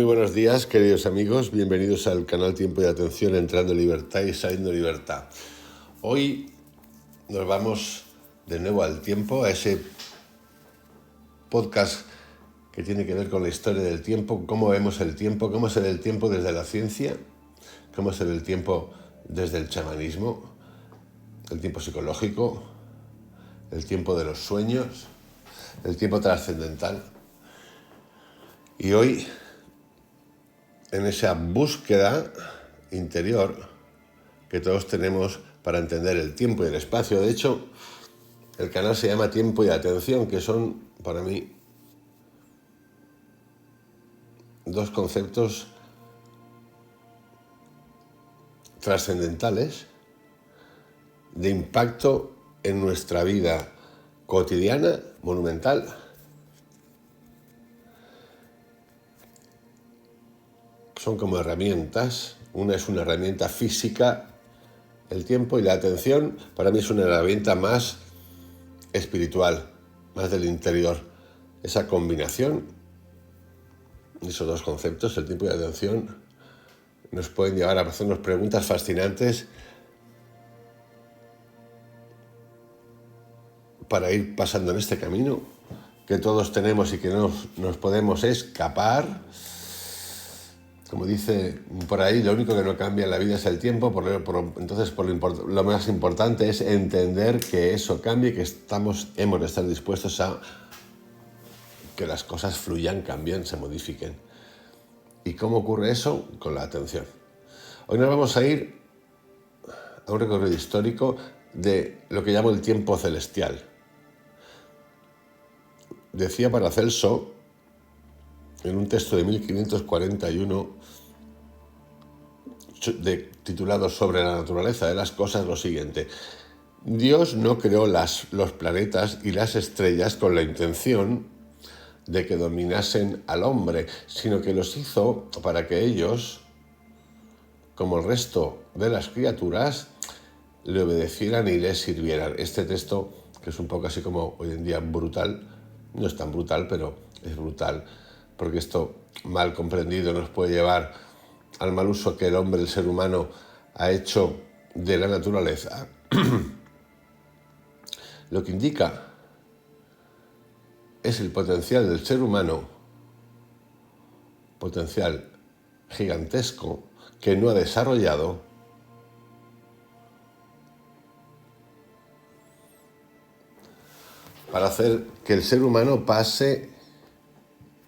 Muy buenos días, queridos amigos. Bienvenidos al canal Tiempo y Atención, entrando en libertad y saliendo en libertad. Hoy nos vamos de nuevo al tiempo, a ese podcast que tiene que ver con la historia del tiempo, cómo vemos el tiempo, cómo se ve el tiempo desde la ciencia, cómo se ve el tiempo desde el chamanismo, el tiempo psicológico, el tiempo de los sueños, el tiempo trascendental. Y hoy, en esa búsqueda interior que todos tenemos para entender el tiempo y el espacio. De hecho, el canal se llama Tiempo y Atención, que son, para mí, dos conceptos trascendentales de impacto en nuestra vida cotidiana, monumental. Son como herramientas. Una es una herramienta física, el tiempo, y la atención para mí es una herramienta más espiritual, más del interior. Esa combinación de esos dos conceptos, el tiempo y la atención, nos pueden llevar a hacernos preguntas fascinantes para ir pasando en este camino que todos tenemos y que no nos podemos escapar. Como dice por ahí, lo único que no cambia en la vida es el tiempo, entonces lo más importante es entender que eso cambie, que hemos de estar dispuestos a que las cosas fluyan, cambien, se modifiquen. ¿Y cómo ocurre eso? Con la atención. Hoy nos vamos a ir a un recorrido histórico de lo que llamo el tiempo celestial. Decía Paracelso, en un texto de 1541, titulado Sobre la naturaleza de las cosas, lo siguiente: Dios no creó los planetas y las estrellas con la intención de que dominasen al hombre, sino que los hizo para que ellos, como el resto de las criaturas, le obedecieran y le sirvieran. Este texto, que es un poco así como hoy en día brutal, no es tan brutal, pero es brutal, porque esto mal comprendido nos puede llevar al mal uso que el hombre, el ser humano, ha hecho de la naturaleza. Lo que indica es el potencial del ser humano, potencial gigantesco, que no ha desarrollado para hacer que el ser humano pase,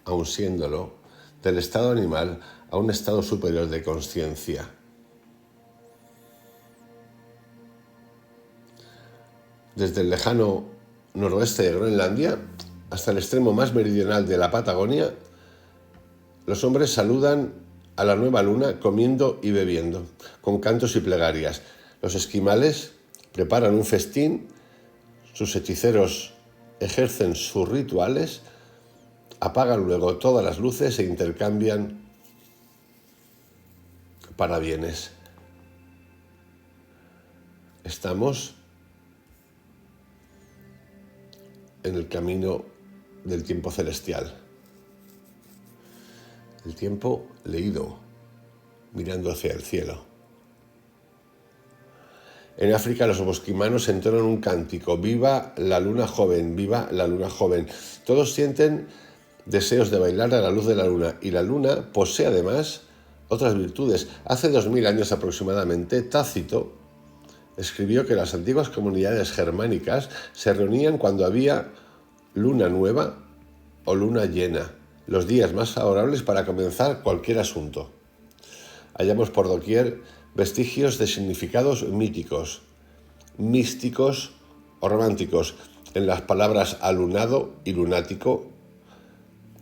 aun siéndolo, del estado animal a un estado superior de consciencia. Desde el lejano noroeste de Groenlandia hasta el extremo más meridional de la Patagonia, los hombres saludan a la nueva luna comiendo y bebiendo, con cantos y plegarias. Los esquimales preparan un festín, sus hechiceros ejercen sus rituales, apagan luego todas las luces e intercambian parabienes. Estamos en el camino del tiempo celestial. El tiempo leído, mirando hacia el cielo. En África los bosquimanos entonan un cántico: ¡Viva la luna joven! ¡Viva la luna joven! Todos sienten deseos de bailar a la luz de la luna, y la luna posee además otras virtudes. Hace 2000 años aproximadamente, Tácito escribió que las antiguas comunidades germánicas se reunían cuando había luna nueva o luna llena, los días más favorables para comenzar cualquier asunto. Hallamos por doquier vestigios de significados míticos, místicos o románticos en las palabras alunado y lunático,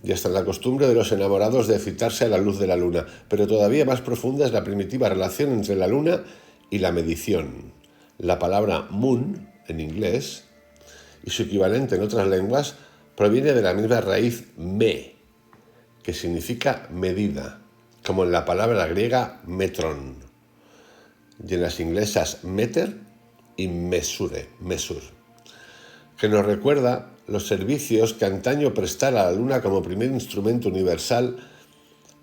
y hasta en la costumbre de los enamorados de citarse a la luz de la luna. Pero todavía más profunda es la primitiva relación entre la luna y la medición. La palabra moon, en inglés, y su equivalente en otras lenguas, proviene de la misma raíz me, que significa medida, como en la palabra griega metron, y en las inglesas meter y mesure, que nos recuerda los servicios que antaño prestara la luna como primer instrumento universal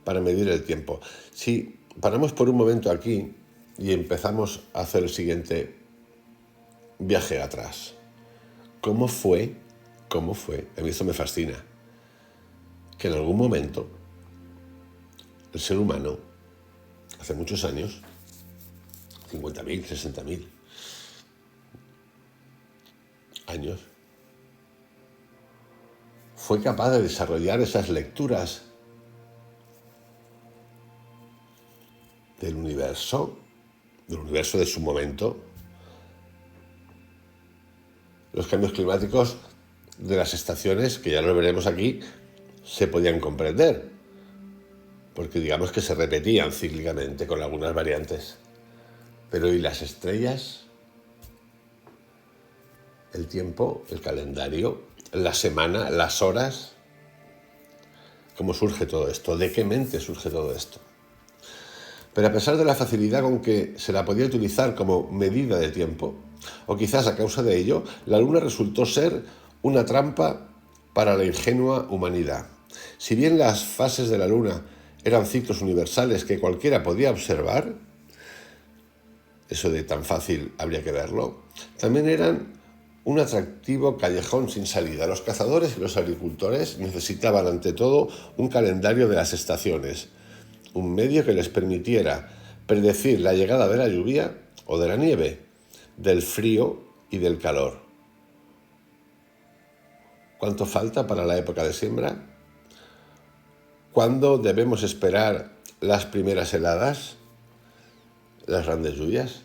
para medir el tiempo. Si paramos por un momento aquí y empezamos a hacer el siguiente viaje atrás. ¿Cómo fue? A mí esto me fascina. Que en algún momento el ser humano, hace muchos años, 50.000, 60.000 años, fue capaz de desarrollar esas lecturas del universo de su momento, los cambios climáticos de las estaciones, que ya lo veremos aquí, se podían comprender, porque digamos que se repetían cíclicamente con algunas variantes. Pero ¿y las estrellas? El tiempo, el calendario, la semana, las horas. ¿Cómo surge todo esto? ¿De qué mente surge todo esto? Pero a pesar de la facilidad con que se la podía utilizar como medida de tiempo, o quizás a causa de ello, la Luna resultó ser una trampa para la ingenua humanidad. Si bien las fases de la Luna eran ciclos universales que cualquiera podía observar, eso de tan fácil habría que verlo, también eran un atractivo callejón sin salida. Los cazadores y los agricultores necesitaban ante todo un calendario de las estaciones, un medio que les permitiera predecir la llegada de la lluvia o de la nieve, del frío y del calor. ¿Cuánto falta para la época de siembra? ¿Cuándo debemos esperar las primeras heladas? ¿Las grandes lluvias?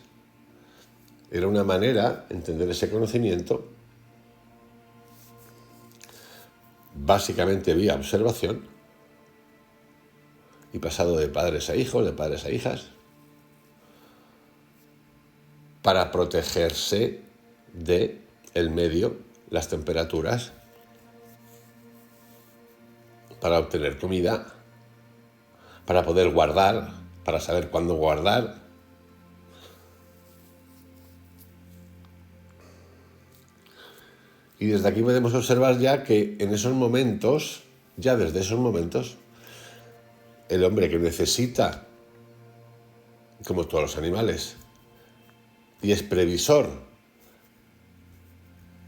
Era una manera de entender ese conocimiento, básicamente vía observación, y pasado de padres a hijos, de padres a hijas, para protegerse del medio, las temperaturas, para obtener comida, para poder guardar, para saber cuándo guardar. Y desde aquí podemos observar ya que en esos momentos, ya desde esos momentos, el hombre que necesita, como todos los animales, y es previsor,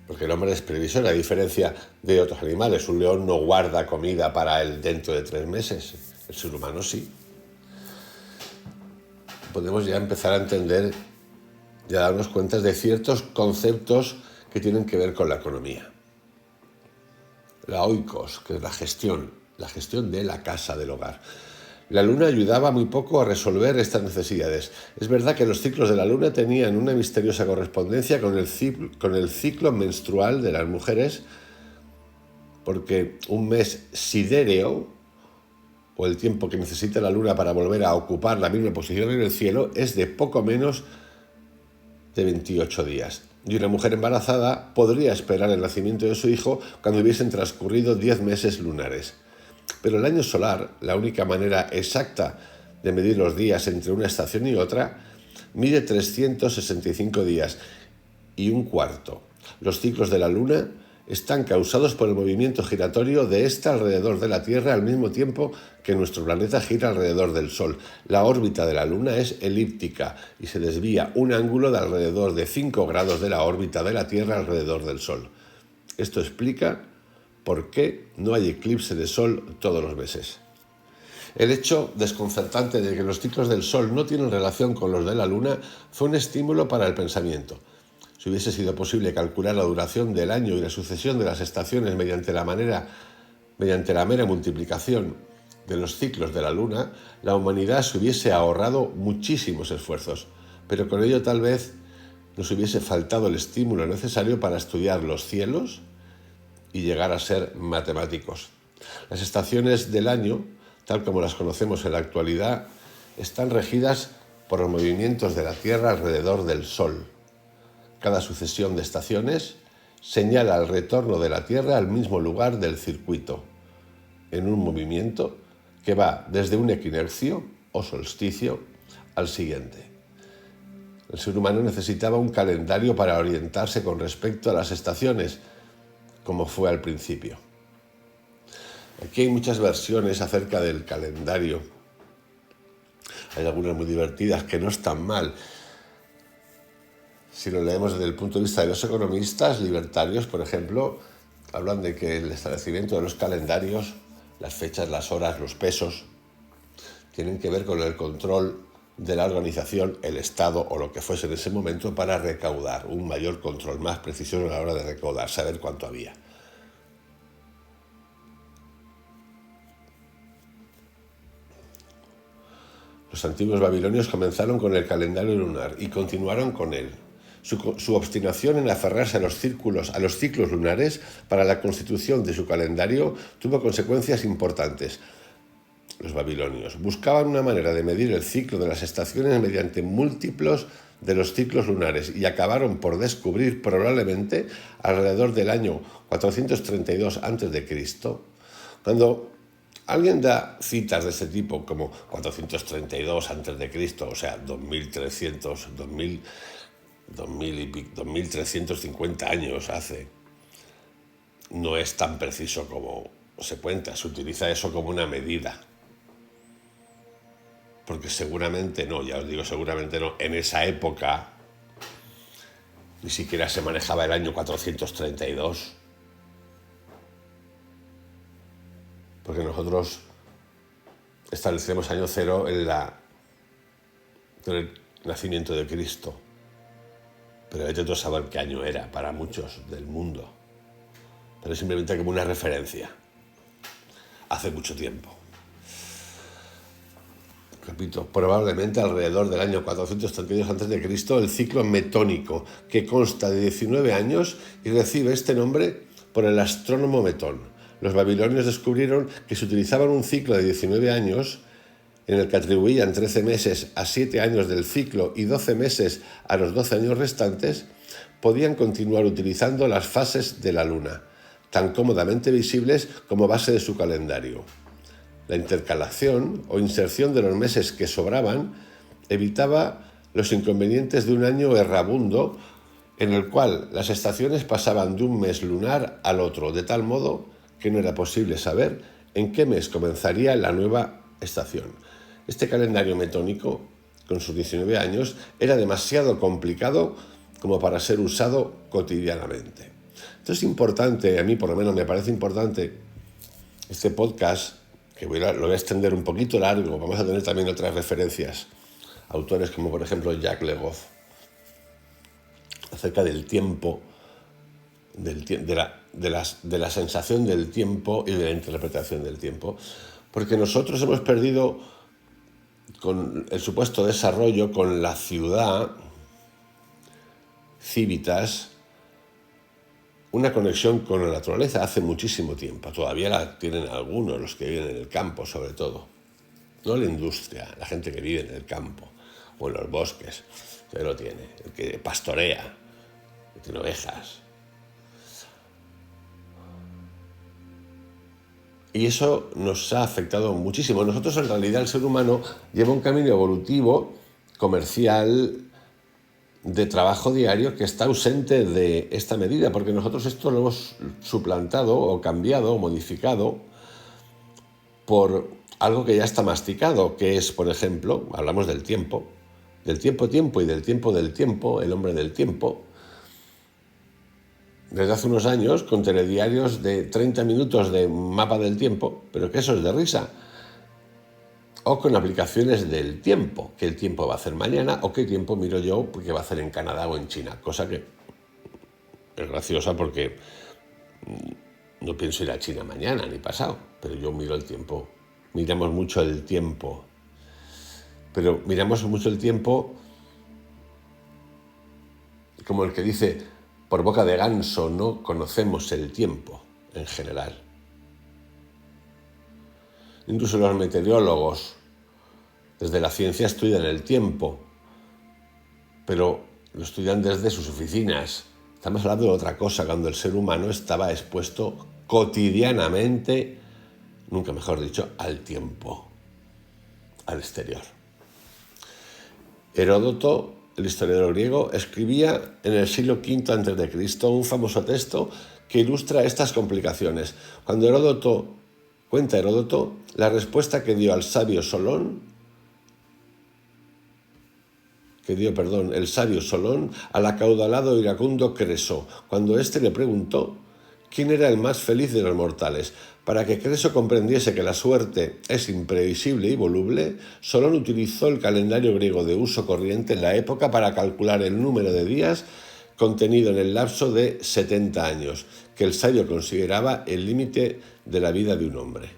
porque el hombre es previsor, a diferencia de otros animales. Un león no guarda comida para él dentro de 3 meses, el ser humano sí. Podemos ya empezar a entender y a darnos cuenta de ciertos conceptos que tienen que ver con la economía. La oikos, que es la gestión de la casa, del hogar. La Luna ayudaba muy poco a resolver estas necesidades. Es verdad que los ciclos de la Luna tenían una misteriosa correspondencia con el ciclo menstrual de las mujeres, porque un mes sidéreo, o el tiempo que necesita la Luna para volver a ocupar la misma posición en el cielo, es de poco menos de 28 días. Y una mujer embarazada podría esperar el nacimiento de su hijo cuando hubiesen transcurrido 10 meses lunares. Pero el año solar, la única manera exacta de medir los días entre una estación y otra, mide 365 días y un cuarto. Los ciclos de la Luna están causados por el movimiento giratorio de esta alrededor de la Tierra al mismo tiempo que nuestro planeta gira alrededor del Sol. La órbita de la Luna es elíptica y se desvía un ángulo de alrededor de 5 grados de la órbita de la Tierra alrededor del Sol. Esto explica por qué no hay eclipse de Sol todos los meses. El hecho desconcertante de que los ciclos del Sol no tienen relación con los de la Luna fue un estímulo para el pensamiento. Si hubiese sido posible calcular la duración del año y la sucesión de las estaciones mediante la mera multiplicación de los ciclos de la Luna, la humanidad se hubiese ahorrado muchísimos esfuerzos, pero con ello tal vez nos hubiese faltado el estímulo necesario para estudiar los cielos y llegar a ser matemáticos. Las estaciones del año, tal como las conocemos en la actualidad, están regidas por los movimientos de la Tierra alrededor del Sol. Cada sucesión de estaciones señala el retorno de la Tierra al mismo lugar del circuito, en un movimiento que va desde un equinoccio o solsticio al siguiente. El ser humano necesitaba un calendario para orientarse con respecto a las estaciones, como fue al principio. Aquí hay muchas versiones acerca del calendario. Hay algunas muy divertidas que no están mal. Si lo leemos desde el punto de vista de los economistas libertarios, por ejemplo, hablan de que el establecimiento de los calendarios, las fechas, las horas, los pesos, tienen que ver con el control de la organización, el Estado o lo que fuese en ese momento para recaudar, un mayor control, más precisión a la hora de recaudar, saber cuánto había. Los antiguos babilonios comenzaron con el calendario lunar y continuaron con él. Su obstinación en aferrarse a los ciclos lunares para la constitución de su calendario tuvo consecuencias importantes. Los babilonios buscaban una manera de medir el ciclo de las estaciones mediante múltiplos de los ciclos lunares y acabaron por descubrir probablemente alrededor del año 432 a.C. Cuando alguien da citas de este tipo como 432 a.C., o sea, 2300, 2350 años hace, no es tan preciso como se cuenta, se utiliza eso como una medida. Porque seguramente no, ya os digo seguramente no, en esa época ni siquiera se manejaba el año 432. Porque nosotros establecemos año cero en el nacimiento de Cristo. Pero vete tú a saber qué año era para muchos del mundo. Pero simplemente como una referencia. Hace mucho tiempo. Repito, probablemente alrededor del año 432 a.C., el ciclo metónico, que consta de 19 años y recibe este nombre por el astrónomo Metón. Los babilonios descubrieron que si utilizaban un ciclo de 19 años, en el que atribuían 13 meses a 7 años del ciclo y 12 meses a los 12 años restantes, podían continuar utilizando las fases de la luna, tan cómodamente visibles como base de su calendario. La intercalación o inserción de los meses que sobraban evitaba los inconvenientes de un año errabundo en el cual las estaciones pasaban de un mes lunar al otro, de tal modo que no era posible saber en qué mes comenzaría la nueva estación. Este calendario metónico, con sus 19 años, era demasiado complicado como para ser usado cotidianamente. Entonces es importante, a mí por lo menos me parece importante, este podcast, que lo voy a extender un poquito largo, vamos a tener también otras referencias, autores como por ejemplo Jacques Le Goff, acerca del tiempo, de la sensación del tiempo y de la interpretación del tiempo, porque nosotros hemos perdido, con el supuesto desarrollo, con la ciudad, Civitas, una conexión con la naturaleza hace muchísimo tiempo. Todavía la tienen algunos, los que viven en el campo sobre todo. No la industria, la gente que vive en el campo o en los bosques, que lo tiene, el que pastorea, que tiene ovejas. Y eso nos ha afectado muchísimo. Nosotros, en realidad, el ser humano lleva un camino evolutivo, comercial, de trabajo diario, que está ausente de esta medida, porque nosotros esto lo hemos suplantado o cambiado o modificado por algo que ya está masticado, que es, por ejemplo, hablamos del tiempo y del tiempo, el hombre del tiempo. Desde hace unos años, con telediarios de 30 minutos de mapa del tiempo, pero que eso es de risa. O con aplicaciones del tiempo, qué el tiempo va a hacer mañana o qué tiempo miro yo que va a hacer en Canadá o en China. Cosa que es graciosa porque no pienso ir a China mañana ni pasado, pero yo miro el tiempo. Miramos mucho el tiempo. Pero miramos mucho el tiempo como el que dice, por boca de ganso no conocemos el tiempo en general. Incluso los meteorólogos desde la ciencia estudian el tiempo, pero lo estudian desde sus oficinas. Estamos hablando de otra cosa, cuando el ser humano estaba expuesto cotidianamente, nunca mejor dicho, al tiempo, al exterior. Heródoto, el historiador griego, escribía en el siglo V a.C. un famoso texto que ilustra estas complicaciones. Cuando Heródoto Cuenta Heródoto la respuesta que dio el sabio Solón al acaudalado iracundo Creso, cuando éste le preguntó quién era el más feliz de los mortales. Para que Creso comprendiese que la suerte es imprevisible y voluble, Solón utilizó el calendario griego de uso corriente en la época para calcular el número de días contenido en el lapso de 70 años, que el sabio consideraba el límite de la vida de un hombre.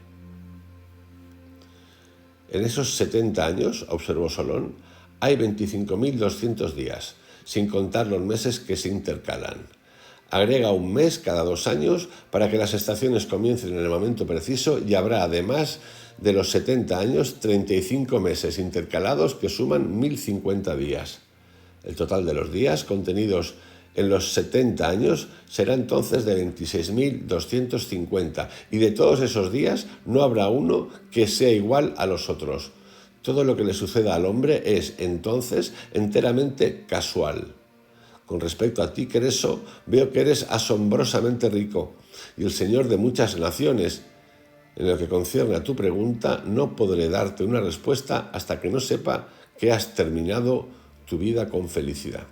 En esos 70 años, observó Solón, hay 25.200 días, sin contar los meses que se intercalan. Agrega un mes cada 2 años para que las estaciones comiencen en el momento preciso y habrá, además de los 70 años, 35 meses intercalados que suman 1.050 días. El total de los días contenidos en los 70 años será entonces de 26.250 y de todos esos días no habrá uno que sea igual a los otros. Todo lo que le suceda al hombre es entonces enteramente casual. Con respecto a ti, Creso, veo que eres asombrosamente rico y el señor de muchas naciones. En lo que concierne a tu pregunta, no podré darte una respuesta hasta que no sepa que has terminado tu vida con felicidad.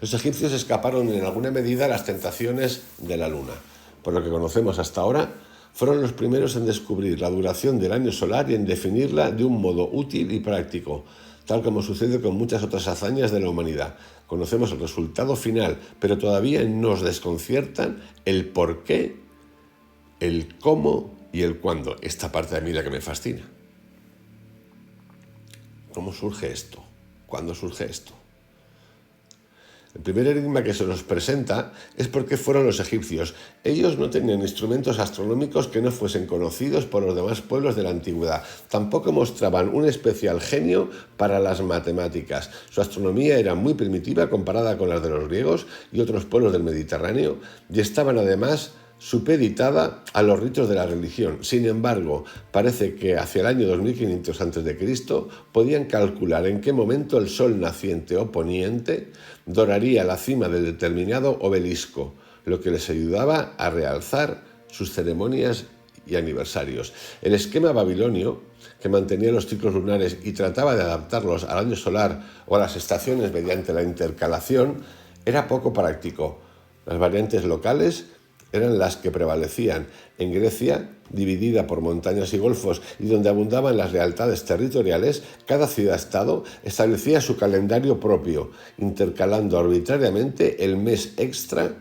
Los egipcios escaparon en alguna medida a las tentaciones de la luna. Por lo que conocemos hasta ahora, fueron los primeros en descubrir la duración del año solar y en definirla de un modo útil y práctico, tal como sucede con muchas otras hazañas de la humanidad. Conocemos el resultado final, pero todavía nos desconciertan el por qué, el cómo y el cuándo. Esta parte de mí la que me fascina. ¿Cómo surge esto? ¿Cuándo surge esto? El primer enigma que se nos presenta es por qué fueron los egipcios. Ellos no tenían instrumentos astronómicos que no fuesen conocidos por los demás pueblos de la antigüedad. Tampoco mostraban un especial genio para las matemáticas. Su astronomía era muy primitiva comparada con las de los griegos y otros pueblos del Mediterráneo, y estaban además supeditada a los ritos de la religión. Sin embargo, parece que hacia el año 2500 a.C. podían calcular en qué momento el sol naciente o poniente doraría la cima del determinado obelisco, lo que les ayudaba a realzar sus ceremonias y aniversarios. El esquema babilonio, que mantenía los ciclos lunares y trataba de adaptarlos al año solar o a las estaciones mediante la intercalación, era poco práctico. Las variantes locales eran las que prevalecían. En Grecia, dividida por montañas y golfos y donde abundaban las lealtades territoriales, cada ciudad-estado establecía su calendario propio, intercalando arbitrariamente el mes extra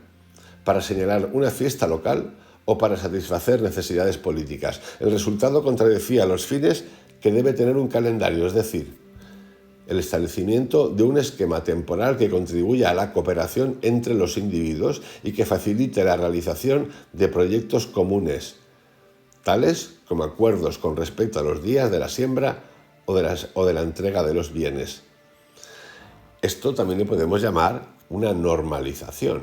para señalar una fiesta local o para satisfacer necesidades políticas. El resultado contradecía los fines que debe tener un calendario, es decir, el establecimiento de un esquema temporal que contribuya a la cooperación entre los individuos y que facilite la realización de proyectos comunes, tales como acuerdos con respecto a los días de la siembra o de la entrega de los bienes. Esto también le podemos llamar una normalización.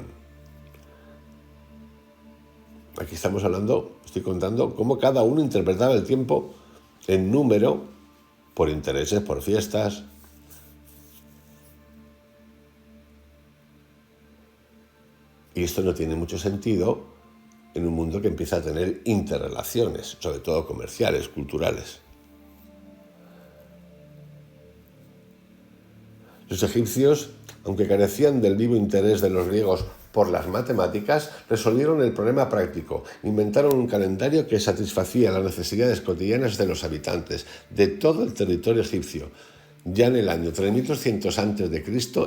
Aquí estoy contando cómo cada uno interpretaba el tiempo en número, por intereses, por fiestas. Y esto no tiene mucho sentido en un mundo que empieza a tener interrelaciones, sobre todo comerciales, culturales. Los egipcios, aunque carecían del vivo interés de los griegos por las matemáticas, resolvieron el problema práctico. Inventaron un calendario que satisfacía las necesidades cotidianas de los habitantes de todo el territorio egipcio. Ya en el año 3200 a.C.,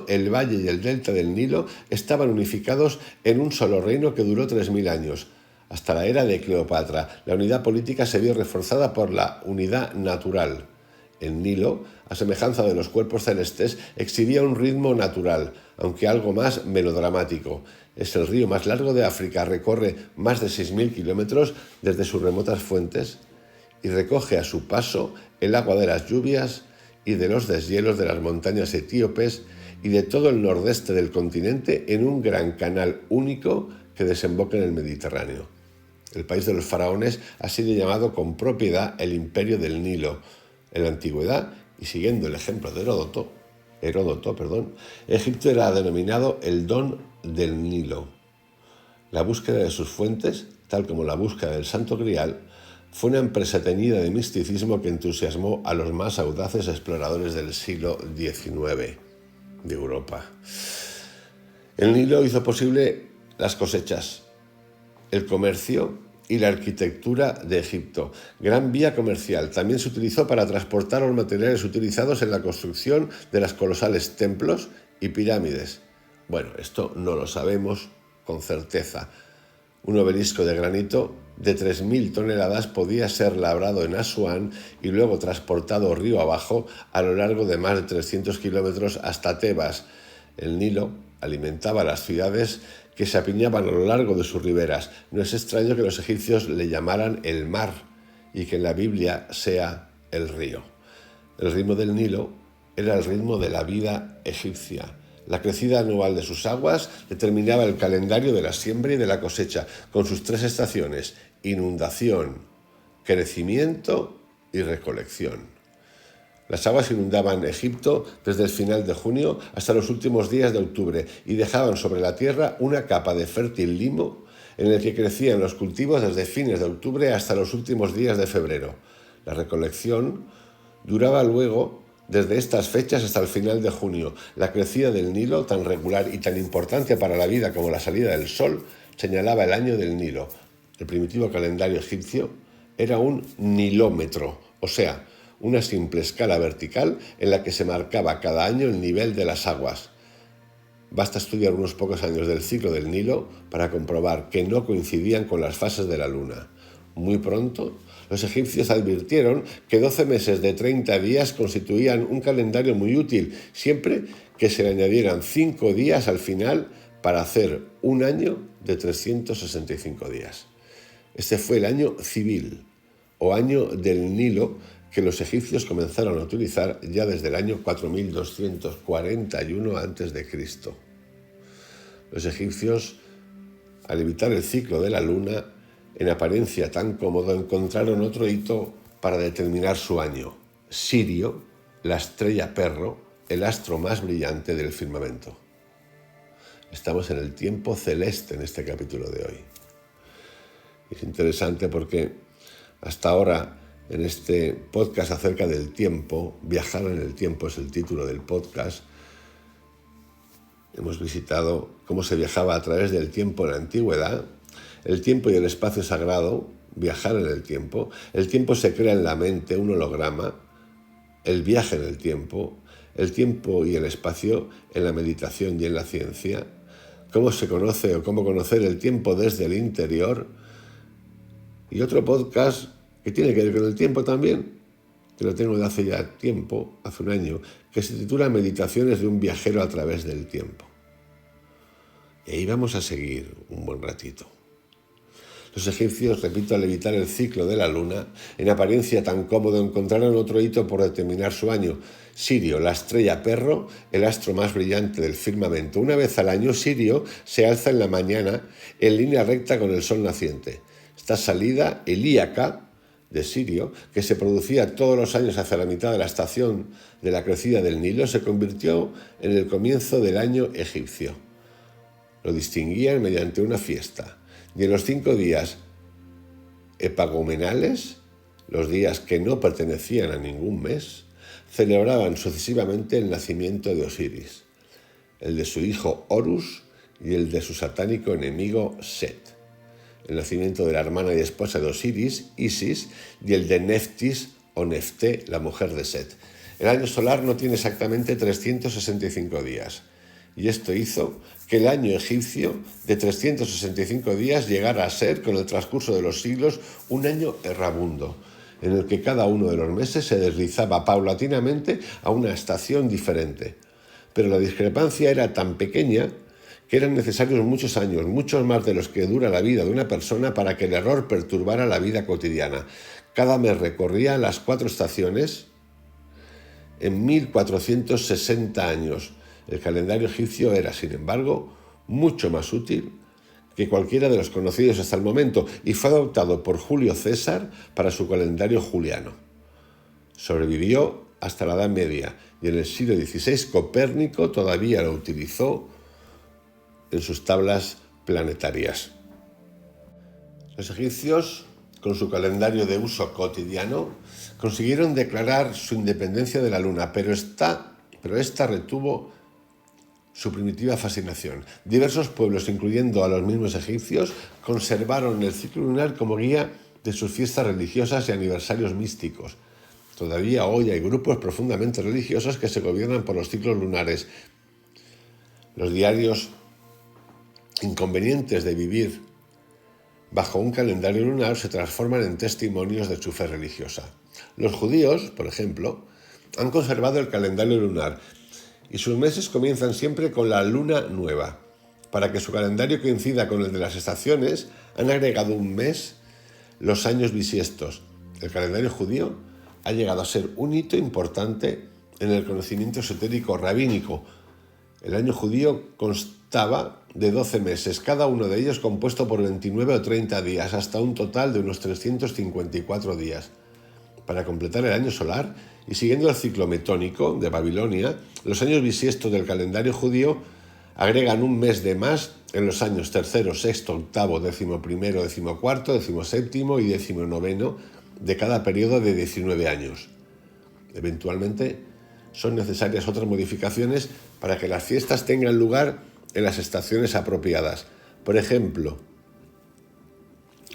el valle y el delta del Nilo estaban unificados en un solo reino que duró 3000 años. Hasta la era de Cleopatra, la unidad política se vio reforzada por la unidad natural. El Nilo, a semejanza de los cuerpos celestes, exhibía un ritmo natural, aunque algo más melodramático. Es el río más largo de África, recorre más de 6.000 kilómetros desde sus remotas fuentes y recoge a su paso el agua de las lluvias y de los deshielos de las montañas etíopes y de todo el nordeste del continente en un gran canal único que desemboca en el Mediterráneo. El país de los faraones ha sido llamado con propiedad el Imperio del Nilo. En la antigüedad, y siguiendo el ejemplo de Heródoto, Egipto era denominado el Don del Nilo. La búsqueda de sus fuentes, tal como la búsqueda del Santo Grial, fue una empresa teñida de misticismo que entusiasmó a los más audaces exploradores del siglo XIX de Europa. El Nilo hizo posible las cosechas, el comercio y la arquitectura de Egipto. Gran vía comercial. También se utilizó para transportar los materiales utilizados en la construcción de los colosales templos y pirámides. Bueno, esto no lo sabemos con certeza. Un obelisco de granito de 3.000 toneladas podía ser labrado en Asuán y luego transportado río abajo a lo largo de más de 300 kilómetros hasta Tebas. El Nilo alimentaba las ciudades que se apiñaban a lo largo de sus riberas. No es extraño que los egipcios le llamaran el mar y que en la Biblia sea el río. El ritmo del Nilo era el ritmo de la vida egipcia. La crecida anual de sus aguas determinaba el calendario de la siembra y de la cosecha, con sus 3 estaciones: inundación, crecimiento y recolección. Las aguas inundaban Egipto desde el final de junio hasta los últimos días de octubre y dejaban sobre la tierra una capa de fértil limo en el que crecían los cultivos desde fines de octubre hasta los últimos días de febrero. La recolección duraba luego desde estas fechas hasta el final de junio. La crecida del Nilo, tan regular y tan importante para la vida como la salida del sol, señalaba el año del Nilo. El primitivo calendario egipcio era un nilómetro, o sea, una simple escala vertical en la que se marcaba cada año el nivel de las aguas. Basta estudiar unos pocos años del ciclo del Nilo para comprobar que no coincidían con las fases de la luna. Muy pronto, los egipcios advirtieron que 12 meses de 30 días constituían un calendario muy útil, siempre que se le añadieran 5 días al final para hacer un año de 365 días. Este fue el año civil, o año del Nilo, que los egipcios comenzaron a utilizar ya desde el año 4241 a.C. Los egipcios, al evitar el ciclo de la luna, en apariencia tan cómodo, encontraron otro hito para determinar su año: Sirio, la estrella perro, el astro más brillante del firmamento. Estamos en el tiempo celeste en este capítulo de hoy. Es interesante porque hasta ahora, en este podcast acerca del tiempo, Viajar en el tiempo es el título del podcast, hemos visitado cómo se viajaba a través del tiempo en la antigüedad, el tiempo y el espacio sagrado, viajar en el tiempo se crea en la mente, un holograma, el viaje en el tiempo y el espacio en la meditación y en la ciencia, cómo se conoce o cómo conocer el tiempo desde el interior, y otro podcast que tiene que ver con el tiempo también, que lo tengo de hace ya tiempo, hace un año, que se titula Meditaciones de un viajero a través del tiempo. Y ahí vamos a seguir un buen ratito. Los egipcios, repito, al evitar el ciclo de la luna, en apariencia tan cómodo, encontraron otro hito por determinar su año: Sirio, la estrella perro, el astro más brillante del firmamento. Una vez al año, Sirio se alza en la mañana en línea recta con el sol naciente. Esta salida helíaca de Sirio, que se producía todos los años hacia la mitad de la estación de la crecida del Nilo, se convirtió en el comienzo del año egipcio. Lo distinguían mediante una fiesta, y en los 5 días epagomenales, los días que no pertenecían a ningún mes, celebraban sucesivamente el nacimiento de Osiris, el de su hijo Horus y el de su satánico enemigo Set, el nacimiento de la hermana y esposa de Osiris, Isis, y el de Neftis o Nefté, la mujer de Set. El año solar no tiene exactamente 365 días, y esto hizo que el año egipcio de 365 días llegara a ser, con el transcurso de los siglos, un año errabundo, en el que cada uno de los meses se deslizaba paulatinamente a una estación diferente. Pero la discrepancia era tan pequeña que eran necesarios muchos años, muchos más de los que dura la vida de una persona, para que el error perturbara la vida cotidiana. Cada mes recorría las 4 estaciones en 1460 años. El calendario egipcio era, sin embargo, mucho más útil que cualquiera de los conocidos hasta el momento y fue adoptado por Julio César para su calendario juliano. Sobrevivió hasta la Edad Media y en el siglo XVI Copérnico todavía lo utilizó en sus tablas planetarias. Los egipcios con su calendario de uso cotidiano, consiguieron declarar su independencia de la luna, pero esta retuvo su primitiva fascinación. Diversos pueblos, incluyendo a los mismos egipcios, conservaron el ciclo lunar como guía de sus fiestas religiosas y aniversarios místicos. Todavía hoy hay grupos profundamente religiosos que se gobiernan por los ciclos lunares. Los diarios inconvenientes de vivir bajo un calendario lunar se transforman en testimonios de su fe religiosa. Los judíos, por ejemplo, han conservado el calendario lunar y sus meses comienzan siempre con la luna nueva. Para que su calendario coincida con el de las estaciones, han agregado un mes los años bisiestos. El calendario judío ha llegado a ser un hito importante en el conocimiento esotérico rabínico. El año judío constaba de 12 meses, cada uno de ellos compuesto por 29 o 30 días, hasta un total de unos 354 días. Para completar el año solar, y siguiendo el ciclo metónico de Babilonia, los años bisiestos del calendario judío agregan un mes de más en los años tercero, sexto, octavo, 11º, 14º, 17º y 19º de cada periodo de 19 años. Eventualmente, son necesarias otras modificaciones para que las fiestas tengan lugar en las estaciones apropiadas. Por ejemplo,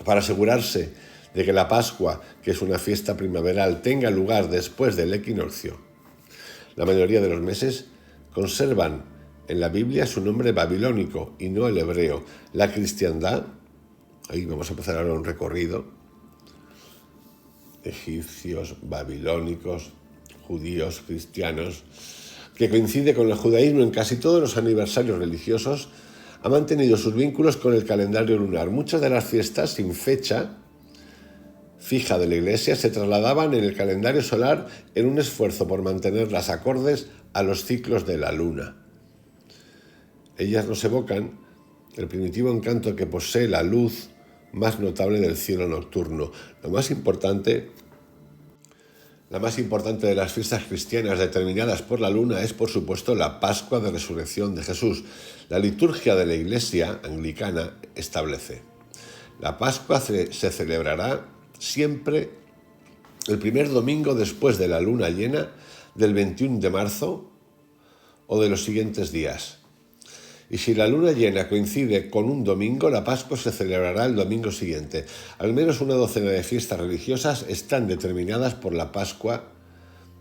para asegurarse de que la Pascua, que es una fiesta primaveral, tenga lugar después del equinoccio. La mayoría de los meses conservan en la Biblia su nombre babilónico y no el hebreo. La cristiandad, ahí vamos a empezar ahora un recorrido, egipcios, babilónicos, judíos, cristianos, que coincide con el judaísmo en casi todos los aniversarios religiosos, ha mantenido sus vínculos con el calendario lunar. Muchas de las fiestas sin fecha fija de la Iglesia se trasladaban en el calendario solar en un esfuerzo por mantenerlas acordes a los ciclos de la luna. Ellas nos evocan el primitivo encanto que posee la luz más notable del cielo nocturno. La más importante de las fiestas cristianas determinadas por la luna es, por supuesto, la Pascua de Resurrección de Jesús. La liturgia de la Iglesia anglicana establece: la Pascua se celebrará siempre el primer domingo después de la luna llena del 21 de marzo o de los siguientes días. Y si la luna llena coincide con un domingo, la Pascua se celebrará el domingo siguiente. Al menos una docena de fiestas religiosas están determinadas por la Pascua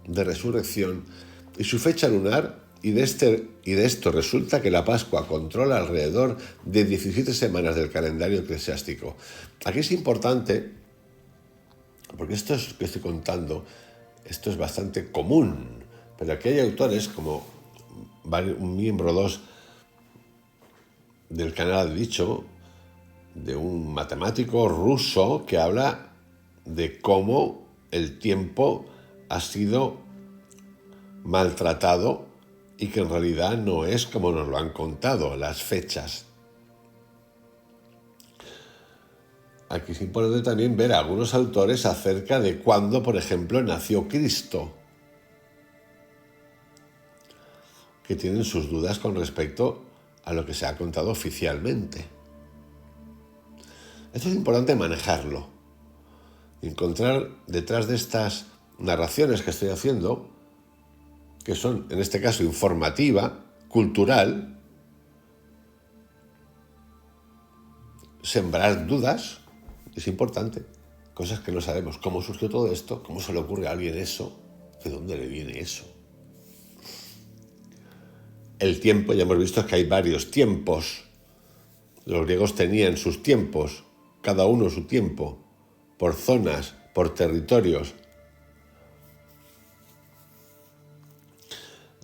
de Resurrección y su fecha lunar, y de esto resulta que la Pascua controla alrededor de 17 semanas del calendario eclesiástico. Aquí es importante, porque esto es que estoy contando, esto es bastante común, pero aquí hay autores como un miembro 2 del canal Dicho, de un matemático ruso que habla de cómo el tiempo ha sido maltratado y que en realidad no es como nos lo han contado las fechas. Aquí es importante también ver a algunos autores acerca de cuándo, por ejemplo, nació Cristo, que tienen sus dudas con respecto a lo que se ha contado oficialmente. Esto es importante manejarlo, encontrar detrás de estas narraciones que estoy haciendo, que son en este caso informativa, cultural, sembrar dudas es importante, cosas que no sabemos. ¿Cómo surgió todo esto? ¿Cómo se le ocurre a alguien eso? ¿De dónde le viene eso? El tiempo, ya hemos visto que hay varios tiempos. Los griegos tenían sus tiempos, cada uno su tiempo, por zonas, por territorios.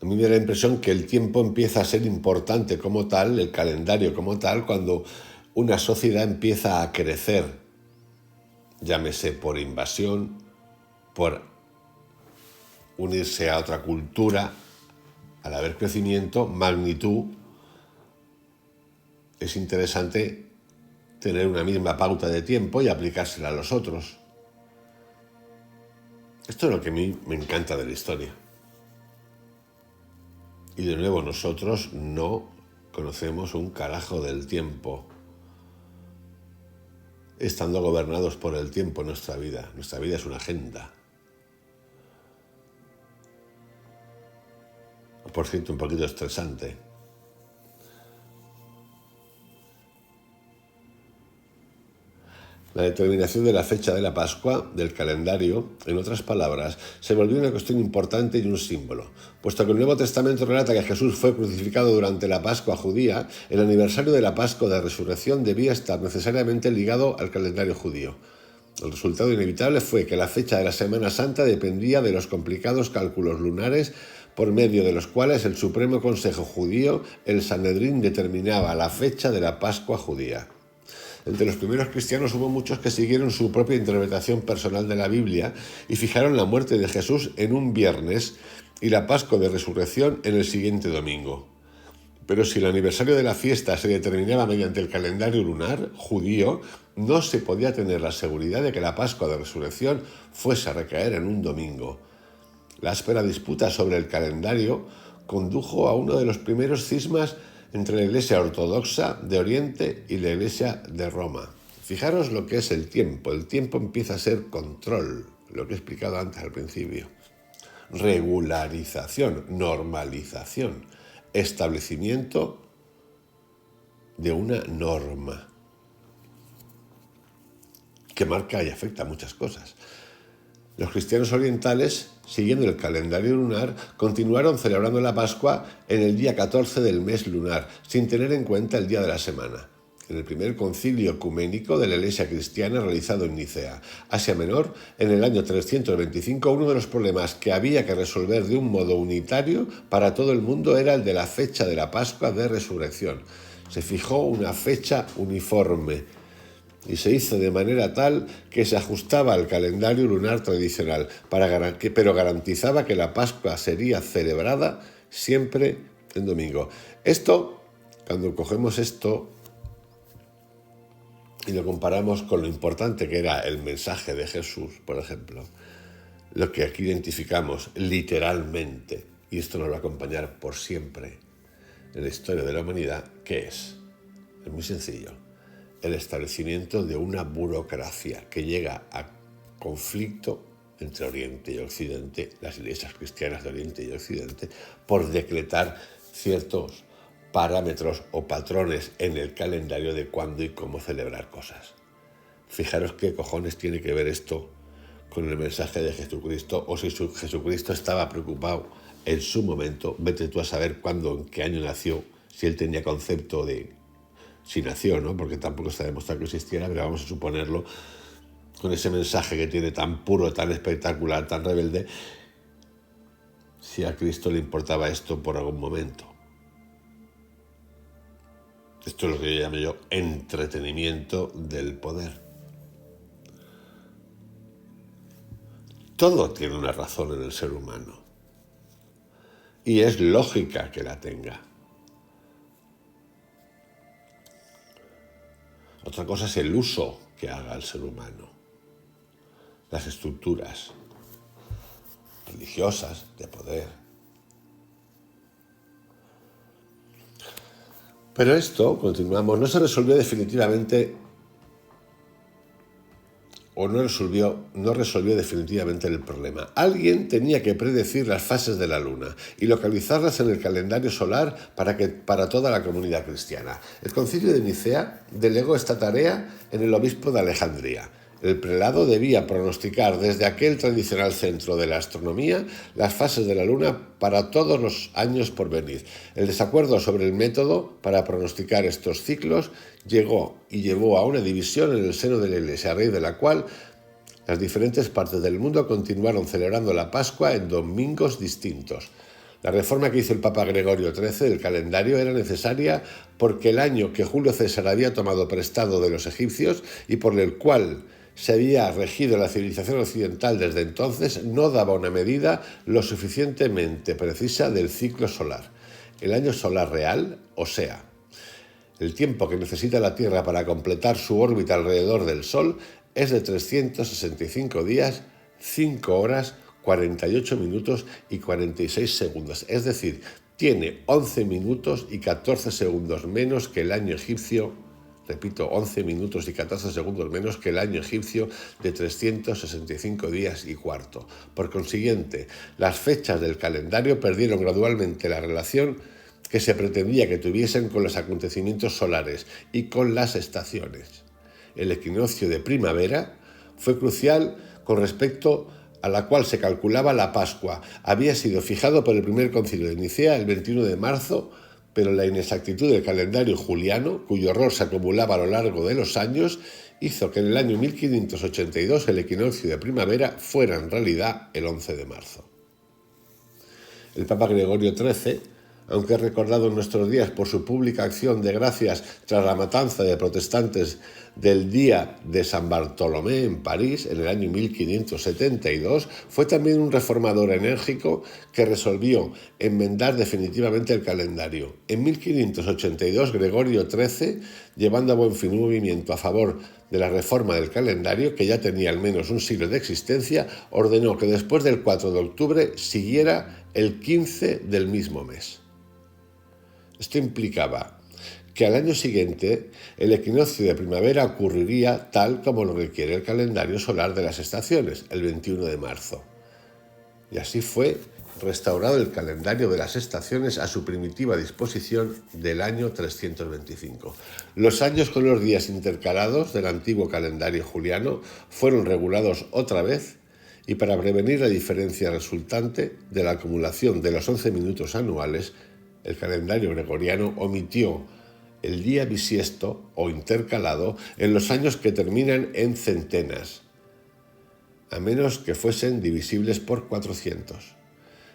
A mí me da la impresión que el tiempo empieza a ser importante como tal, el calendario como tal, cuando una sociedad empieza a crecer, llámese por invasión, por unirse a otra cultura. Al haber crecimiento, magnitud, es interesante tener una misma pauta de tiempo y aplicársela a los otros. Esto es lo que a mí me encanta de la historia. Y de nuevo, nosotros no conocemos un carajo del tiempo. estando gobernados por el tiempo en nuestra vida. Nuestra vida es una agenda. Por cierto, un poquito estresante. La determinación de la fecha de la Pascua del calendario, en otras palabras, se volvió una cuestión importante y un símbolo. Puesto que el Nuevo Testamento relata que Jesús fue crucificado durante la Pascua judía, el aniversario de la Pascua de Resurrección debía estar necesariamente ligado al calendario judío. El resultado inevitable fue que la fecha de la Semana Santa dependía de los complicados cálculos lunares por medio de los cuales el Supremo Consejo Judío, el Sanedrín, determinaba la fecha de la Pascua judía. Entre los primeros cristianos hubo muchos que siguieron su propia interpretación personal de la Biblia y fijaron la muerte de Jesús en un viernes y la Pascua de Resurrección en el siguiente domingo. Pero si el aniversario de la fiesta se determinaba mediante el calendario lunar judío, no se podía tener la seguridad de que la Pascua de Resurrección fuese a recaer en un domingo. La áspera disputa sobre el calendario condujo a uno de los primeros cismas entre la Iglesia ortodoxa de Oriente y la Iglesia de Roma. Fijaros lo que es el tiempo. El tiempo empieza a ser control, lo que he explicado antes al principio. Regularización, normalización, establecimiento de una norma que marca y afecta a muchas cosas. Los cristianos orientales, siguiendo el calendario lunar, continuaron celebrando la Pascua en el día 14 del mes lunar, sin tener en cuenta el día de la semana. En el primer concilio ecuménico de la Iglesia cristiana realizado en Nicea, Asia Menor, en el año 325, uno de los problemas que había que resolver de un modo unitario para todo el mundo era el de la fecha de la Pascua de Resurrección. Se fijó una fecha uniforme y se hizo de manera tal que se ajustaba al calendario lunar tradicional, pero garantizaba que la Pascua sería celebrada siempre en domingo. Esto, cuando cogemos esto y lo comparamos con lo importante que era el mensaje de Jesús, por ejemplo, lo que aquí identificamos literalmente, y esto nos va a acompañar por siempre en la historia de la humanidad, ¿qué es? Es muy sencillo. El establecimiento de una burocracia que llega a conflicto entre Oriente y Occidente, las iglesias cristianas de Oriente y Occidente, por decretar ciertos parámetros o patrones en el calendario de cuándo y cómo celebrar cosas. Fijaros qué cojones tiene que ver esto con el mensaje de Jesucristo, o si Jesucristo estaba preocupado en su momento, vete tú a saber cuándo, en qué año nació, si él tenía concepto de si nació, ¿no? Porque tampoco está demostrado que existiera, pero vamos a suponerlo, con ese mensaje que tiene tan puro, tan espectacular, tan rebelde, si a Cristo le importaba esto por algún momento. Esto es lo que yo llamo entretenimiento del poder. Todo tiene una razón en el ser humano y es lógica que la tenga. Otra cosa es el uso que haga el ser humano. Las estructuras religiosas de poder. Pero esto, continuamos, no se resolvió definitivamente o no resolvió definitivamente el problema. Alguien tenía que predecir las fases de la luna y localizarlas en el calendario solar para toda la comunidad cristiana. El Concilio de Nicea delegó esta tarea en el obispo de Alejandría. El prelado debía pronosticar desde aquel tradicional centro de la astronomía las fases de la luna para todos los años por venir. El desacuerdo sobre el método para pronosticar estos ciclos llevó a una división en el seno de la Iglesia, a raíz de la cual las diferentes partes del mundo continuaron celebrando la Pascua en domingos distintos. La reforma que hizo el Papa Gregorio XIII del calendario era necesaria porque el año que Julio César había tomado prestado de los egipcios y por el cual se había regido la civilización occidental desde entonces no daba una medida lo suficientemente precisa del ciclo solar. El año solar real, o sea, el tiempo que necesita la Tierra para completar su órbita alrededor del Sol, es de 365 días, 5 horas, 48 minutos y 46 segundos. Es decir, tiene 11 minutos y 14 segundos menos que el año egipcio repito, 11 minutos y 14 segundos menos que el año egipcio de 365 días y cuarto. Por consiguiente, las fechas del calendario perdieron gradualmente la relación que se pretendía que tuviesen con los acontecimientos solares y con las estaciones. El equinoccio de primavera fue crucial con respecto a la cual se calculaba la Pascua. Había sido fijado por el primer concilio de Nicea el 21 de marzo, pero la inexactitud del calendario juliano, cuyo error se acumulaba a lo largo de los años, hizo que en el año 1582 el equinoccio de primavera fuera en realidad el 11 de marzo. El Papa Gregorio XIII, aunque es recordado en nuestros días por su pública acción de gracias tras la matanza de protestantes del día de San Bartolomé en París en el año 1572, fue también un reformador enérgico que resolvió enmendar definitivamente el calendario. En 1582, Gregorio XIII, llevando a buen fin un movimiento a favor de la reforma del calendario, que ya tenía al menos un siglo de existencia, ordenó que después del 4 de octubre siguiera el 15 del mismo mes. Esto implicaba que al año siguiente el equinoccio de primavera ocurriría tal como lo requiere el calendario solar de las estaciones, el 21 de marzo. Y así fue restaurado el calendario de las estaciones a su primitiva disposición del año 325. Los años con los días intercalados del antiguo calendario juliano fueron regulados otra vez, y para prevenir la diferencia resultante de la acumulación de los 11 minutos anuales, el calendario gregoriano omitió el día bisiesto o intercalado en los años que terminan en centenas, a menos que fuesen divisibles por 400.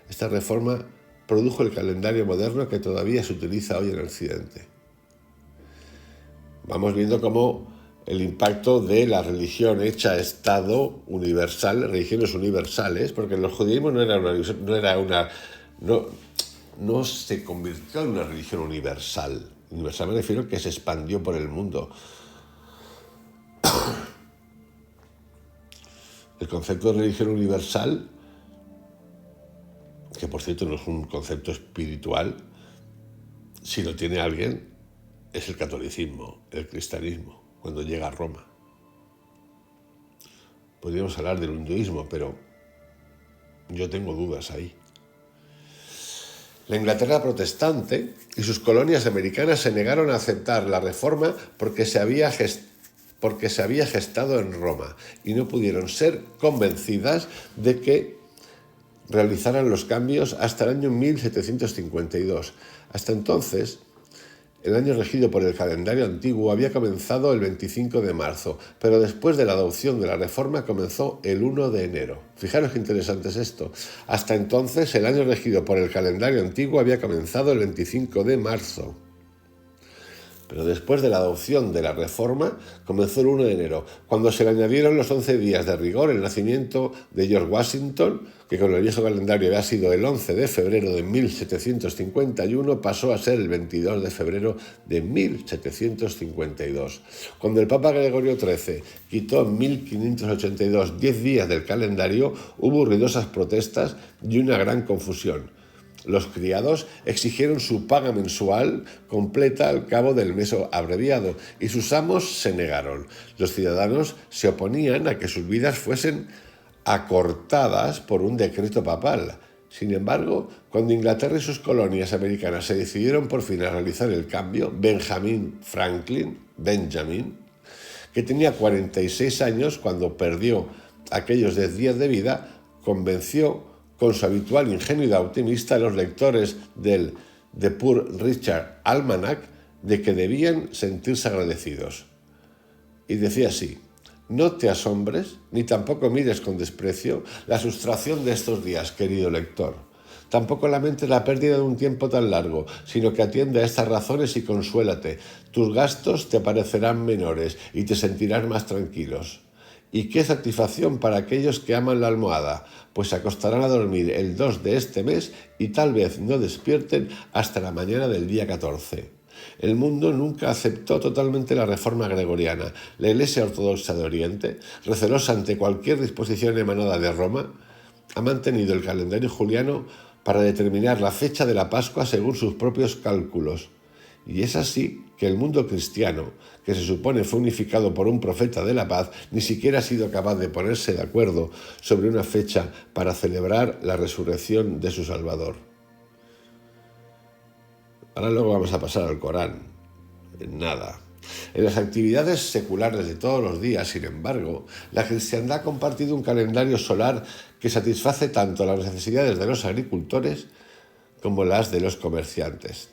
Esta reforma produjo el calendario moderno que todavía se utiliza hoy en Occidente. Vamos viendo cómo el impacto de la religión hecha Estado universal, religiones universales, porque el judaísmo no se convirtió en una religión universal. Universal me refiero a que se expandió por el mundo. El concepto de religión universal, que por cierto no es un concepto espiritual, si lo tiene alguien, es el catolicismo, el cristianismo, cuando llega a Roma. Podríamos hablar del hinduismo, pero yo tengo dudas ahí. La Inglaterra protestante y sus colonias americanas se negaron a aceptar la reforma porque se había gestado en Roma y no pudieron ser convencidas de que realizaran los cambios hasta el año 1752. Hasta entonces, el año regido por el calendario antiguo había comenzado el 25 de marzo, pero después de la adopción de la reforma comenzó el 1 de enero. Fijaros qué interesante es esto. Hasta entonces, el año regido por el calendario antiguo había comenzado el 25 de marzo. Pero después de la adopción de la reforma, comenzó el 1 de enero, cuando se le añadieron los 11 días de rigor. El nacimiento de George Washington, que con el viejo calendario había sido el 11 de febrero de 1751, pasó a ser el 22 de febrero de 1752. Cuando el Papa Gregorio XIII quitó en 1582 10 días del calendario, hubo ruidosas protestas y una gran confusión. Los criados exigieron su paga mensual completa al cabo del mes abreviado y sus amos se negaron. Los ciudadanos se oponían a que sus vidas fuesen acortadas por un decreto papal. Sin embargo, cuando Inglaterra y sus colonias americanas se decidieron por fin a realizar el cambio, Benjamin, que tenía 46 años cuando perdió aquellos 10 días de vida, convenció con su habitual ingenuidad optimista a los lectores del The Poor Richard Almanac de que debían sentirse agradecidos. Y decía así: no te asombres, ni tampoco mires con desprecio la sustracción de estos días, querido lector. Tampoco lamentes la pérdida de un tiempo tan largo, sino que atiende a estas razones y consuélate. Tus gastos te parecerán menores y te sentirás más tranquilos. Y qué satisfacción para aquellos que aman la almohada, pues se acostarán a dormir el 2 de este mes y tal vez no despierten hasta la mañana del día 14. El mundo nunca aceptó totalmente la reforma gregoriana. La Iglesia Ortodoxa de Oriente, recelosa ante cualquier disposición emanada de Roma, ha mantenido el calendario juliano para determinar la fecha de la Pascua según sus propios cálculos. Y es así que el mundo cristiano, que se supone fue unificado por un profeta de la paz, ni siquiera ha sido capaz de ponerse de acuerdo sobre una fecha para celebrar la resurrección de su Salvador. Ahora luego vamos a pasar al Corán. En nada. En las actividades seculares de todos los días, sin embargo, la cristiandad ha compartido un calendario solar que satisface tanto las necesidades de los agricultores como las de los comerciantes.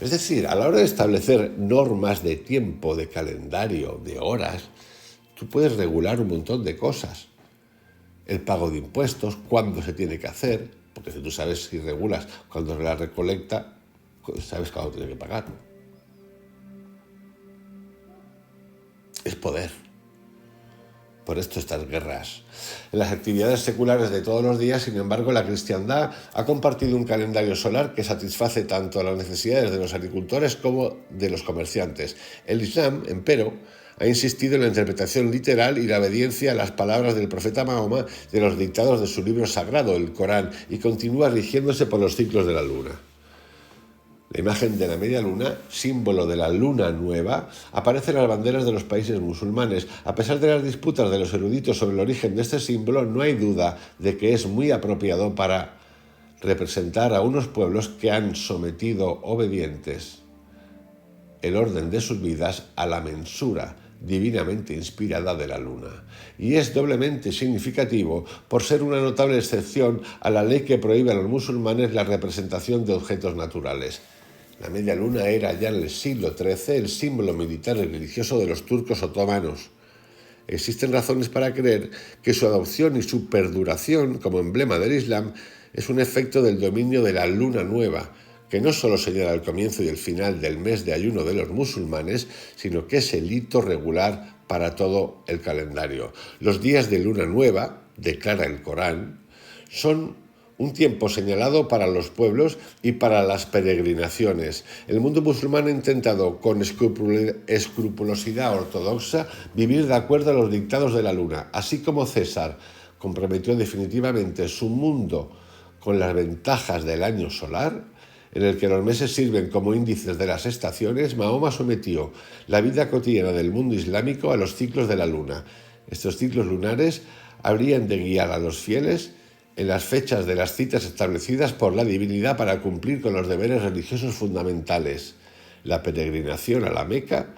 Es decir, a la hora de establecer normas de tiempo, de calendario, de horas, tú puedes regular un montón de cosas. El pago de impuestos, cuándo se tiene que hacer, porque si tú sabes, si regulas cuándo se la recolecta, sabes cuándo tiene que pagar. Es poder. Por esto estas guerras. En las actividades seculares de todos los días, sin embargo, la cristiandad ha compartido un calendario solar que satisface tanto las necesidades de los agricultores como de los comerciantes. El Islam, empero, ha insistido en la interpretación literal y la obediencia a las palabras del profeta Mahoma de los dictados de su libro sagrado, el Corán, y continúa rigiéndose por los ciclos de la luna. La imagen de la media luna, símbolo de la luna nueva, aparece en las banderas de los países musulmanes. A pesar de las disputas de los eruditos sobre el origen de este símbolo, no hay duda de que es muy apropiado para representar a unos pueblos que han sometido obedientes el orden de sus vidas a la mensura divinamente inspirada de la luna. Y es doblemente significativo por ser una notable excepción a la ley que prohíbe a los musulmanes la representación de objetos naturales. La media luna era ya en el siglo XIII el símbolo militar y religioso de los turcos otomanos. Existen razones para creer que su adopción y su perduración como emblema del Islam es un efecto del dominio de la luna nueva, que no solo señala el comienzo y el final del mes de ayuno de los musulmanes, sino que es el hito regular para todo el calendario. Los días de luna nueva, declara el Corán, son un tiempo señalado para los pueblos y para las peregrinaciones. El mundo musulmán ha intentado, con escrupulosidad ortodoxa, vivir de acuerdo a los dictados de la luna, así como César comprometió definitivamente su mundo con las ventajas del año solar, en el que los meses sirven como índices de las estaciones. Mahoma sometió la vida cotidiana del mundo islámico a los ciclos de la luna. Estos ciclos lunares habrían de guiar a los fieles en las fechas de las citas establecidas por la divinidad para cumplir con los deberes religiosos fundamentales, la peregrinación a la Meca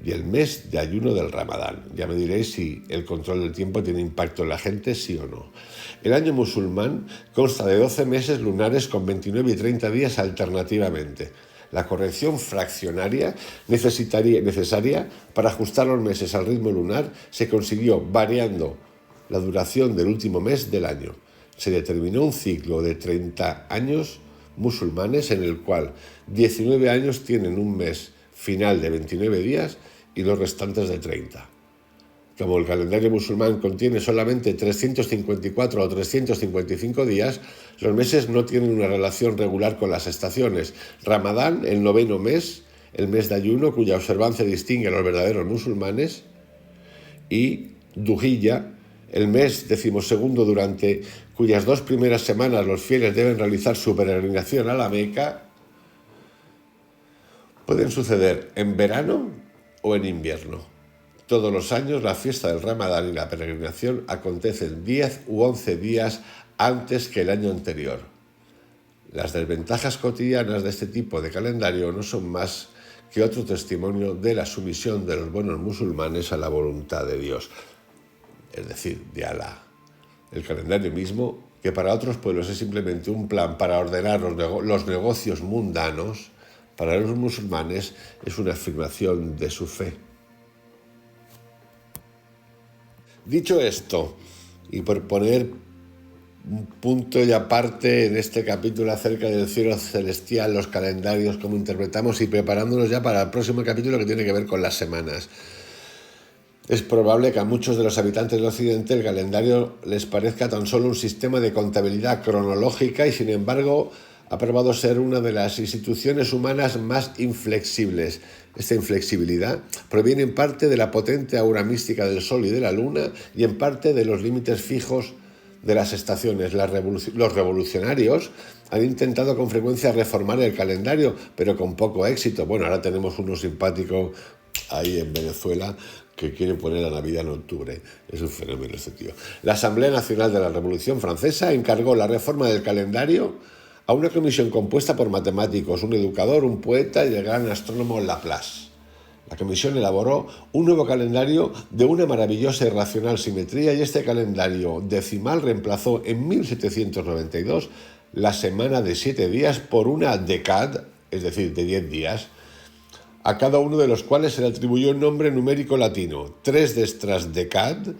y el mes de ayuno del Ramadán. Ya me diréis si el control del tiempo tiene impacto en la gente, sí o no. El año musulmán consta de 12 meses lunares con 29 y 30 días alternativamente. La corrección fraccionaria necesaria para ajustar los meses al ritmo lunar se consiguió variando la duración del último mes del año. Se determinó un ciclo de 30 años musulmanes en el cual 19 años tienen un mes final de 29 días y los restantes de 30. Como el calendario musulmán contiene solamente 354 o 355 días, los meses no tienen una relación regular con las estaciones. Ramadán, el 9º mes, el mes de ayuno cuya observancia distingue a los verdaderos musulmanes, y Dhul-Hijjah, el mes 12º durante cuyas 2 primeras semanas los fieles deben realizar su peregrinación a la Meca, pueden suceder en verano o en invierno. Todos los años la fiesta del Ramadán y la peregrinación acontecen 10 u 11 días antes que el año anterior. Las desventajas cotidianas de este tipo de calendario no son más que otro testimonio de la sumisión de los buenos musulmanes a la voluntad de Dios, es decir, de Alá. El calendario mismo, que para otros pueblos es simplemente un plan para ordenar los negocios mundanos, para los musulmanes es una afirmación de su fe. Dicho esto, y por poner un punto y aparte en este capítulo acerca del cielo celestial, los calendarios, cómo interpretamos y preparándonos ya para el próximo capítulo que tiene que ver con las semanas. Es probable que a muchos de los habitantes del Occidente el calendario les parezca tan solo un sistema de contabilidad cronológica y, sin embargo, ha probado ser una de las instituciones humanas más inflexibles. Esta inflexibilidad proviene en parte de la potente aura mística del Sol y de la Luna y en parte de los límites fijos de las estaciones. Los revolucionarios han intentado con frecuencia reformar el calendario, pero con poco éxito. Bueno, ahora tenemos uno simpático ahí en Venezuela que quiere poner la Navidad en octubre. Es un fenómeno este tío. La Asamblea Nacional de la Revolución Francesa encargó la reforma del calendario a una comisión compuesta por matemáticos, un educador, un poeta y el gran astrónomo Laplace. La comisión elaboró un nuevo calendario de una maravillosa y racional simetría, y este calendario decimal reemplazó en 1792 la semana de 7 días por una décade, es decir, de 10 días, a cada uno de los cuales se le atribuyó un nombre numérico latino. 3 de estas décades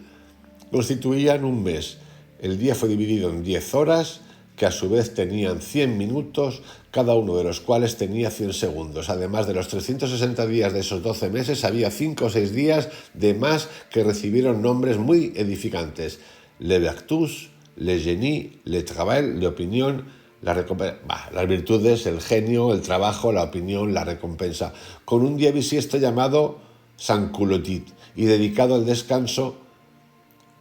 constituían un mes. El día fue dividido en 10 horas, que a su vez tenían 100 minutos, cada uno de los cuales tenía 100 segundos. Además de los 360 días de esos 12 meses, había 5 o 6 días de más que recibieron nombres muy edificantes: le vertus, le génie, le travail, l'opinion, las virtudes, el genio, el trabajo, la opinión, la recompensa, con un día bisiesto llamado Saint-Culotit y dedicado al descanso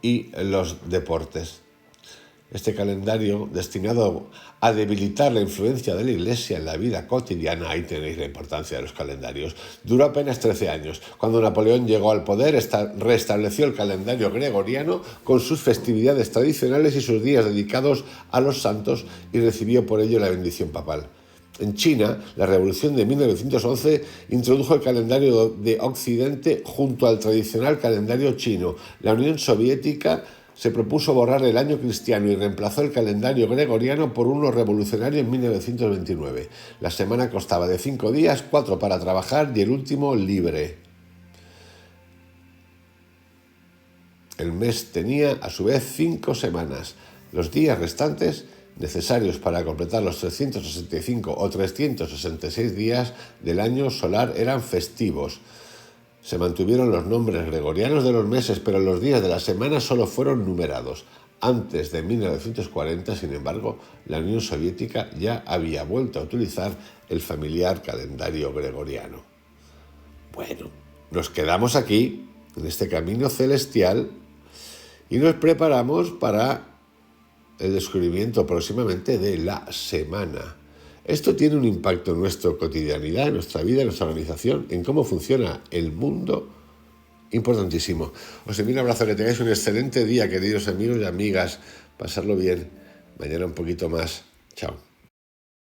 y los deportes. Este calendario, destinado a debilitar la influencia de la Iglesia en la vida cotidiana, ahí tenéis la importancia de los calendarios, duró apenas 13 años. Cuando Napoleón llegó al poder, restableció el calendario gregoriano con sus festividades tradicionales y sus días dedicados a los santos, y recibió por ello la bendición papal. En China, la Revolución de 1911 introdujo el calendario de Occidente junto al tradicional calendario chino. La Unión Soviética se propuso borrar el año cristiano y reemplazó el calendario gregoriano por uno revolucionario en 1929. La semana constaba de 5 días, 4 para trabajar y el último libre. El mes tenía, a su vez, 5 semanas. Los días restantes, necesarios para completar los 365 o 366 días del año solar, eran festivos. Se mantuvieron los nombres gregorianos de los meses, pero los días de la semana solo fueron numerados. Antes de 1940, sin embargo, la Unión Soviética ya había vuelto a utilizar el familiar calendario gregoriano. Bueno, nos quedamos aquí, en este camino celestial, y nos preparamos para el descubrimiento próximamente de la semana. Esto tiene un impacto en nuestra cotidianidad, en nuestra vida, en nuestra organización, en cómo funciona el mundo, importantísimo. Os envío un abrazo, que tengáis un excelente día, queridos amigos y amigas. Pasarlo bien. Mañana un poquito más. Chao.